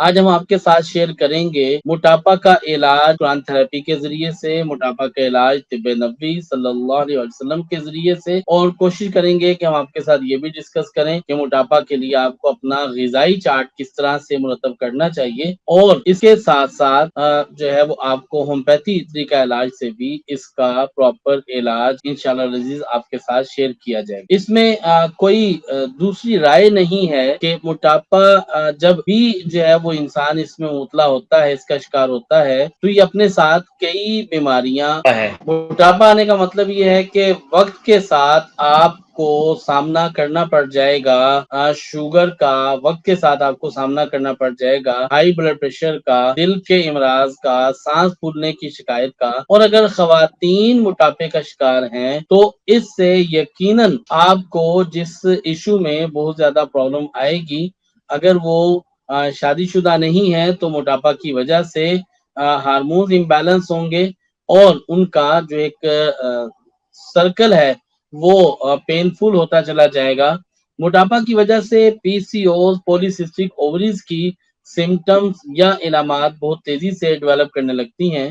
آج ہم آپ کے ساتھ شیئر کریں گے موٹاپا کا علاج قرآن تھراپی کے ذریعے سے، موٹاپا کا علاج طب نبوی صلی اللہ علیہ وسلم کے ذریعے سے، اور کوشش کریں گے کہ ہم آپ کے ساتھ یہ بھی ڈسکس کریں کہ موٹاپا کے لیے آپ کو اپنا غذائی چارٹ کس طرح سے مرتب کرنا چاہیے، اور اس کے ساتھ ساتھ جو ہے وہ آپ کو ہومیوپیتھی طریقہ علاج سے بھی اس کا پراپر علاج انشاءاللہ العزیز آپ کے ساتھ شیئر کیا جائے گا۔ اس میں کوئی دوسری رائے نہیں ہے کہ موٹاپا جب بھی جو ہے وہ انسان اس میں مبتلا ہوتا ہے، اس کا شکار ہوتا ہے، تو یہ اپنے ساتھ کئی بیماریاں ہے۔ موٹاپا آنے کا مطلب یہ ہے کہ وقت کے ساتھ آپ کو سامنا کرنا پڑ جائے گا شوگر کا، وقت کے ساتھ آپ کو سامنا کرنا پڑ جائے گا ہائی بلڈ پریشر کا، دل کے امراض کا، سانس پھولنے کی شکایت کا، اور اگر خواتین موٹاپے کا شکار ہیں تو اس سے یقیناً آپ کو جس ایشو میں بہت زیادہ پرابلم آئے گی، اگر وہ شادی شدہ نہیں ہے تو موٹاپا کی وجہ سے ہارمونز امبیلنس ہوں گے، اور ان کا جو ایک سرکل ہے وہ پینفل ہوتا چلا جائے گا۔ موٹاپا کی وجہ سے پی سی اوز، پولیسسٹک اووریز کی سمٹمز یا علامات بہت تیزی سے ڈیولپ کرنے لگتی ہیں۔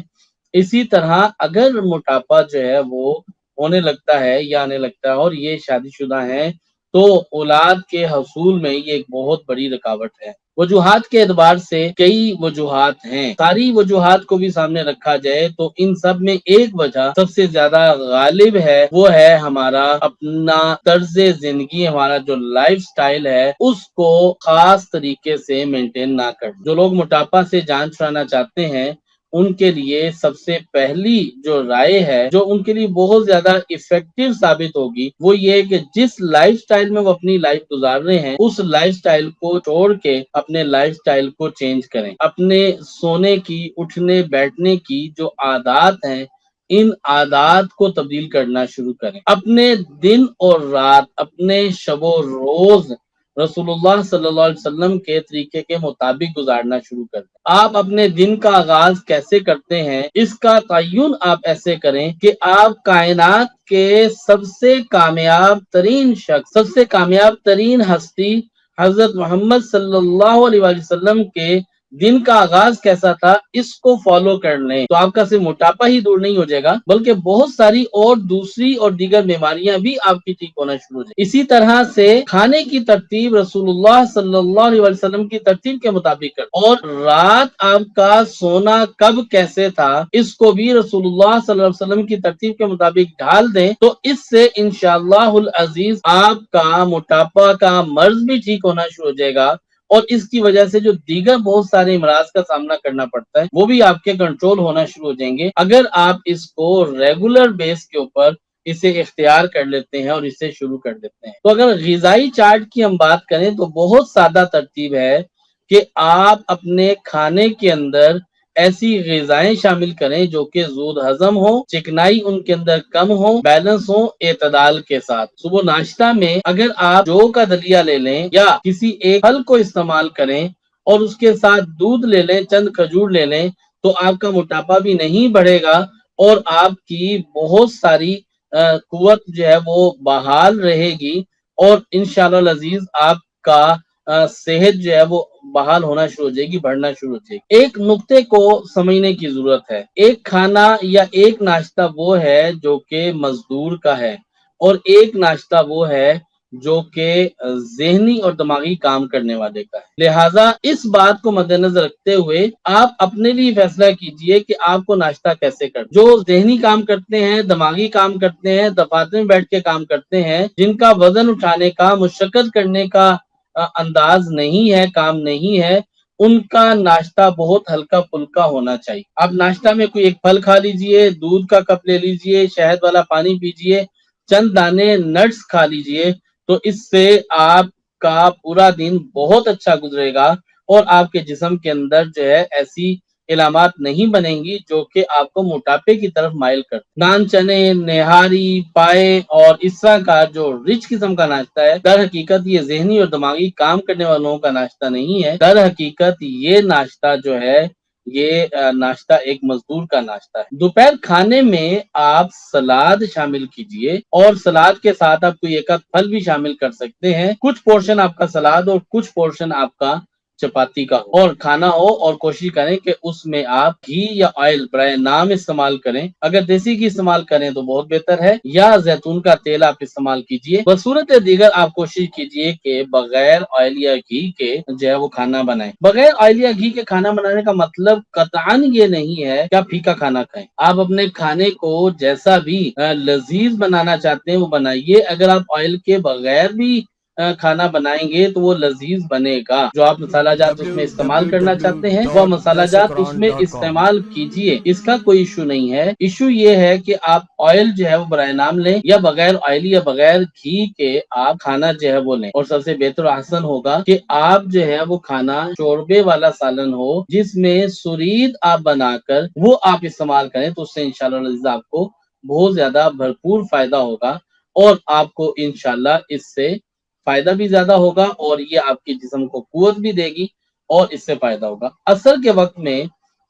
اسی طرح اگر موٹاپا جو ہے وہ ہونے لگتا ہے یا آنے لگتا ہے اور یہ شادی شدہ ہیں تو اولاد کے حصول میں یہ ایک بہت بڑی رکاوٹ ہے۔ وجوہات کے اعتبار سے کئی وجوہات ہیں، ساری وجوہات کو بھی سامنے رکھا جائے تو ان سب میں ایک وجہ سب سے زیادہ غالب ہے، وہ ہے ہمارا اپنا طرز زندگی، ہمارا جو لائف سٹائل ہے اس کو خاص طریقے سے مینٹین نہ کر۔ جو لوگ موٹاپا سے جان چھڑانا چاہتے ہیں ان کے لیے سب سے پہلی جو رائے ہے، جو ان کے لیے بہت زیادہ افیکٹو ثابت ہوگی، وہ یہ کہ جس لائف سٹائل میں وہ اپنی لائف گزار رہے ہیں اس لائف سٹائل کو چھوڑ کے اپنے لائف سٹائل کو چینج کریں۔ اپنے سونے کی، اٹھنے بیٹھنے کی جو عادات ہیں، ان عادات کو تبدیل کرنا شروع کریں۔ اپنے دن اور رات، اپنے شب و روز رسول اللہ صلی اللہ علیہ وسلم کے طریقے کے مطابق گزارنا شروع کر دیں۔ آپ اپنے دن کا آغاز کیسے کرتے ہیں اس کا تعین آپ ایسے کریں کہ آپ کائنات کے سب سے کامیاب ترین شخص، سب سے کامیاب ترین ہستی حضرت محمد صلی اللہ علیہ وسلم کے دن کا آغاز کیسا تھا اس کو فالو کر لیں، تو آپ کا صرف موٹاپا ہی دور نہیں ہو جائے گا بلکہ بہت ساری اور دوسری اور دیگر بیماریاں بھی آپ کی ٹھیک ہونا شروع ہو جائیں۔ اسی طرح سے کھانے کی ترتیب رسول اللہ صلی اللہ علیہ وسلم کی ترتیب کے مطابق کر، اور رات آپ کا سونا کب کیسے تھا اس کو بھی رسول اللہ صلی اللہ علیہ وسلم کی ترتیب کے مطابق ڈھال دیں، تو اس سے انشاءاللہ العزیز آپ کا موٹاپا کا مرض بھی ٹھیک ہونا شروع ہو جائے گا، اور اس کی وجہ سے جو دیگر بہت سارے امراض کا سامنا کرنا پڑتا ہے وہ بھی آپ کے کنٹرول ہونا شروع ہو جائیں گے، اگر آپ اس کو ریگولر بیس کے اوپر اسے اختیار کر لیتے ہیں اور اسے شروع کر دیتے ہیں۔ تو اگر غذائی چارٹ کی ہم بات کریں تو بہت سادہ ترتیب ہے کہ آپ اپنے کھانے کے اندر ایسی غذائیں شامل کریں جو کہ زود ہضم ہو، چکنائی ان کے اندر کم ہو، بیلنس ہو، اعتدال کے ساتھ۔ صبح ناشتہ میں اگر آپ جو کا دلیا لے لیں یا کسی ایک پھل کو استعمال کریں اور اس کے ساتھ دودھ لے لیں، چند کھجور لے لیں، تو آپ کا موٹاپا بھی نہیں بڑھے گا اور آپ کی بہت ساری قوت جو ہے وہ بحال رہے گی، اور انشاءاللہ العزیز آپ کا صحت جو ہے وہ بحال ہونا شروع ہو جائے گی، بڑھنا شروع ہو جائے گی۔ ایک نقطے کو سمجھنے کی ضرورت ہے، ایک کھانا یا ایک ناشتہ وہ ہے جو کہ مزدور کا ہے، اور ایک ناشتہ وہ ہے جو کہ ذہنی اور دماغی کام کرنے والے کا ہے۔ لہٰذا اس بات کو مد نظر رکھتے ہوئے آپ اپنے لیے فیصلہ کیجئے کہ آپ کو ناشتہ کیسے کرنا۔ جو ذہنی کام کرتے ہیں، دماغی کام کرتے ہیں، دفاتر میں بیٹھ کے کام کرتے ہیں، جن کا وزن اٹھانے کا، مشقت کرنے کا انداز نہیں ہے، کام نہیں ہے، ان کا ناشتہ بہت ہلکا پھلکا ہونا چاہیے۔ آپ ناشتہ میں کوئی ایک پھل کھا لیجئے، دودھ کا کپ لے لیجئے، شہد والا پانی پیجئے، چند دانے نٹس کھا لیجئے، تو اس سے آپ کا پورا دن بہت اچھا گزرے گا، اور آپ کے جسم کے اندر جو ہے ایسی علامات نہیں بنیں گی جو کہ آپ کو موٹاپے کی طرف مائل کر۔ نان چنے، نہاری، پائے اور اس طرح کا جو رچ قسم کا ناشتہ ہے، در حقیقت یہ ذہنی اور دماغی کام کرنے والوں کا ناشتہ نہیں ہے، در حقیقت یہ ناشتہ جو ہے یہ ناشتہ ایک مزدور کا ناشتہ ہے۔ دوپہر کھانے میں آپ سلاد شامل کیجئے، اور سلاد کے ساتھ آپ کوئی ایک آدھ پھل بھی شامل کر سکتے ہیں۔ کچھ پورشن آپ کا سلاد اور کچھ پورشن آپ کا چپاتی کا ہو اور کھانا ہو، اور کوشش کریں کہ اس میں آپ گھی یا آئل برائے نام استعمال کریں۔ اگر دیسی گھی استعمال کریں تو بہت بہتر ہے، یا زیتون کا تیل آپ استعمال کیجئے۔ بصورت دیگر آپ کوشش کیجئے کہ بغیر آئل یا گھی کے جو ہے وہ کھانا بنائیں۔ بغیر آئل یا گھی کے کھانا بنانے کا مطلب قطعاً یہ نہیں ہے کہ آپ پھیکا کھانا کھائیں۔ آپ اپنے کھانے کو جیسا بھی لذیذ بنانا چاہتے ہیں وہ بنائیے۔ اگر آپ آئل کے بغیر بھی کھانا بنائیں گے تو وہ لذیذ بنے گا۔ جو آپ مسالہ جات اس میں استعمال کرنا چاہتے ہیں وہ مسالہ جات اس میں استعمال کیجئے، اس کا کوئی ایشو نہیں ہے۔ ایشو یہ ہے کہ آپ آئل جو ہے وہ برائے نام لیں، یا بغیر آئل یا بغیر گھی کے آپ کھانا جو ہے وہ لیں۔ اور سب سے بہتر و احسن ہوگا کہ آپ جو ہے وہ کھانا شوربے والا سالن ہو، جس میں سرید آپ بنا کر وہ آپ استعمال کریں، تو اس سے انشاءاللہ آپ کو بہت زیادہ بھرپور فائدہ ہوگا، اور آپ کو انشاءاللہ اس سے فائدہ بھی زیادہ ہوگا، اور یہ آپ کے جسم کو قوت بھی دے گی، اور اس سے فائدہ ہوگا۔ عصر کے وقت میں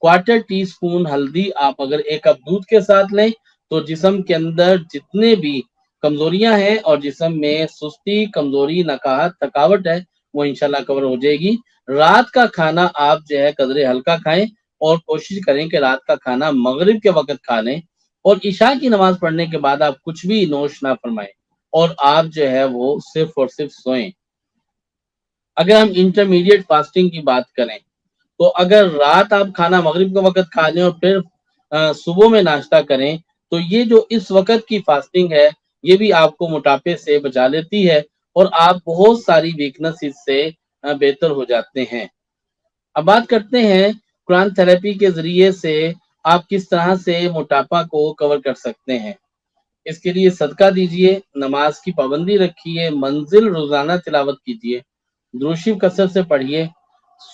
کوارٹر ٹی سپون ہلدی آپ اگر ایک کپ دودھ کے ساتھ لیں تو جسم کے اندر جتنے بھی کمزوریاں ہیں اور جسم میں سستی، کمزوری، نکاہت، تھکاوٹ ہے وہ انشاءاللہ کور ہو جائے گی۔ رات کا کھانا آپ جو ہے قدرے ہلکا کھائیں، اور کوشش کریں کہ رات کا کھانا مغرب کے وقت کھا لیں، اور عشاء کی نماز پڑھنے کے بعد آپ کچھ بھی نوش نہ فرمائیں، اور آپ جو ہے وہ صرف اور صرف سوئیں۔ اگر ہم انٹرمیڈیٹ فاسٹنگ کی بات کریں تو اگر رات آپ کھانا مغرب کے وقت کھا لیں اور پھر صبح میں ناشتہ کریں تو یہ جو اس وقت کی فاسٹنگ ہے یہ بھی آپ کو موٹاپے سے بچا لیتی ہے، اور آپ بہت ساری ویکنس اس سے بہتر ہو جاتے ہیں۔ اب بات کرتے ہیں قرآن تھراپی کے ذریعے سے آپ کس طرح سے موٹاپا کو کور کر سکتے ہیں۔ اس کے لیے صدقہ دیجئے، نماز کی پابندی رکھیے، منزل روزانہ تلاوت کیجئے، درود شریف کثرت سے پڑھیے،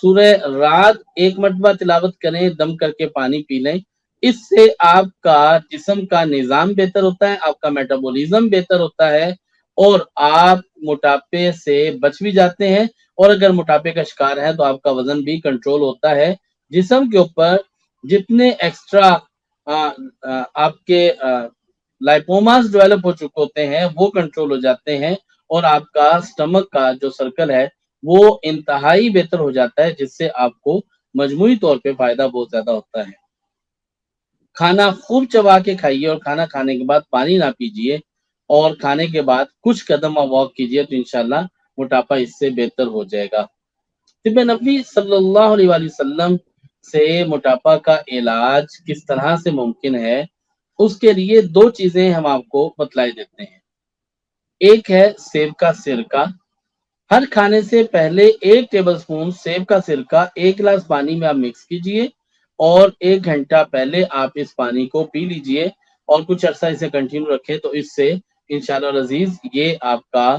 سورہ رات ایک مرتبہ تلاوت کریں، دم کر کے پانی پی لیں۔ اس سے آپ کا جسم کا نظام بہتر ہوتا ہے، آپ کا میٹابولزم بہتر ہوتا ہے، اور آپ موٹاپے سے بچ بھی جاتے ہیں، اور اگر موٹاپے کا شکار ہے تو آپ کا وزن بھی کنٹرول ہوتا ہے۔ جسم کے اوپر جتنے ایکسٹرا آپ کے لائپوماس ڈیولپ ہو چکے ہوتے ہیں وہ کنٹرول ہو جاتے ہیں، اور آپ کا سٹمک کا جو سرکل ہے وہ انتہائی بہتر ہو جاتا ہے، جس سے آپ کو مجموعی طور پہ فائدہ بہت زیادہ ہوتا ہے۔ کھانا خوب چبا کے کھائیے، اور کھانا کھانے کے بعد پانی نہ پیجیے، اور کھانے کے بعد کچھ قدم واک کیجیے تو انشاءاللہ موٹاپا اس سے بہتر ہو جائے گا۔ طب نبوی صلی اللہ علیہ وآلہ وسلم سے موٹاپا کا علاج کس طرح سے ممکن ہے، اس کے لیے دو چیزیں ہم آپ کو بتلائی دیتے ہیں۔ ایک ہے سیب کا سرکہ۔ ہر کھانے سے پہلے 1 ٹیبل سپون سیب کا سرکہ 1 گلاس پانی میں آپ مکس کیجئے، اور 1 گھنٹہ پہلے آپ اس پانی کو پی لیجئے، اور کچھ عرصہ اسے کنٹینیو رکھیں، تو اس سے انشاءاللہ العزیز یہ آپ کا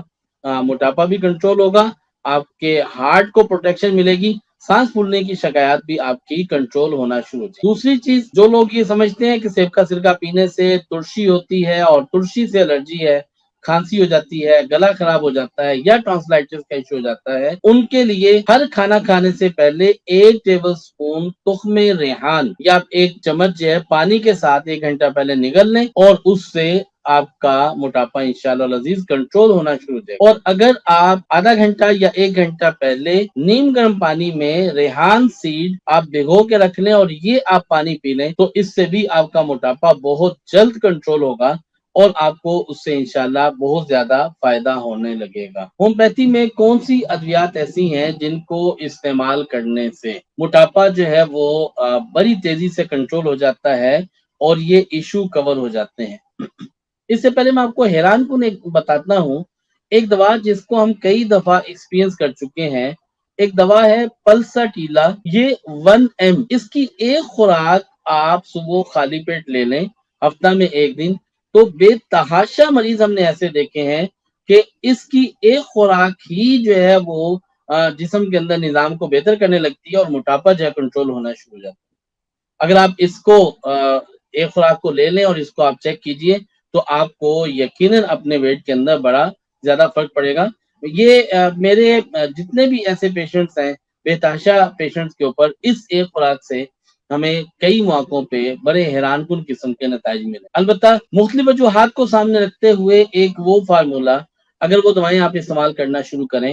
موٹاپا بھی کنٹرول ہوگا، آپ کے ہارٹ کو پروٹیکشن ملے گی، سانس پھولنے کی شکایات بھی آپ کی کنٹرول ہونا شروع ہو جائے۔ دوسری چیز، جو لوگ یہ سمجھتے ہیں کہ سیب کا سرکہ پینے سے ترشی ہوتی ہے اور ترشی سے الرجی ہے، کھانسی ہو جاتی ہے، گلا خراب ہو جاتا ہے، یا ٹرانسلائٹس کا ایشو ہو جاتا ہے، ان کے لیے ہر کھانا کھانے سے پہلے 1 ٹیبل سپون تخم ریحان یا 1 چمچ جو ہے پانی کے ساتھ 1 گھنٹہ پہلے نگل لیں، اور اس سے آپ کا موٹاپا انشاءاللہ العزیز کنٹرول ہونا شروع ہو جائے۔ اور اگر آپ آدھا گھنٹہ یا 1 گھنٹہ پہلے نیم گرم پانی میں ریحان سیڈ آپ بھگو کے رکھ لیں اور یہ آپ پانی پی لیں، تو اس سے بھی آپ کا موٹاپا بہت جلد کنٹرول ہوگا، اور آپ کو اس سے انشاءاللہ بہت زیادہ فائدہ ہونے لگے گا۔ ہومیوپیتھی میں کون سی ادویات ایسی ہیں جن کو استعمال کرنے سے موٹاپا جو ہے وہ بڑی تیزی سے کنٹرول ہو جاتا ہے اور یہ ایشو کور ہو جاتے ہیں؟ اس سے پہلے میں آپ کو حیران کن ایک بتاتا ہوں، ایک دوا جس کو ہم کئی دفعہ ایکسپیرینس کر چکے ہیں، ایک دوا ہے پلساٹیلا، یہ 1 ml، اس کی ایک خوراک آپ صبح خالی پیٹ لے لیں ہفتہ میں 1 دن، تو بے تحاشا مریض ہم نے ایسے دیکھے ہیں کہ اس کی ایک خوراک ہی جو ہے وہ جسم کے اندر نظام کو بہتر کرنے لگتی ہے، اور موٹاپا جو ہے کنٹرول ہونا شروع ہو جاتا ہے۔ اگر آپ اس کو ایک خوراک کو لے لیں اور اس کو آپ چیک کیجئے تو آپ کو یقیناً اپنے ویٹ کے اندر بڑا زیادہ فرق پڑے گا۔ یہ میرے جتنے بھی ایسے پیشنٹس ہیں، بے تحاشا پیشنٹس کے اوپر اس ایک خوراک سے ہمیں کئی مواقعوں پہ بڑے حیران کن قسم کے نتائج ملے۔ البتہ مختلف وجوہات کو سامنے رکھتے ہوئے ایک وہ فارمولا، اگر وہ دوائیں آپ استعمال کرنا شروع کریں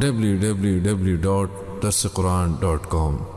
www.darsequran.com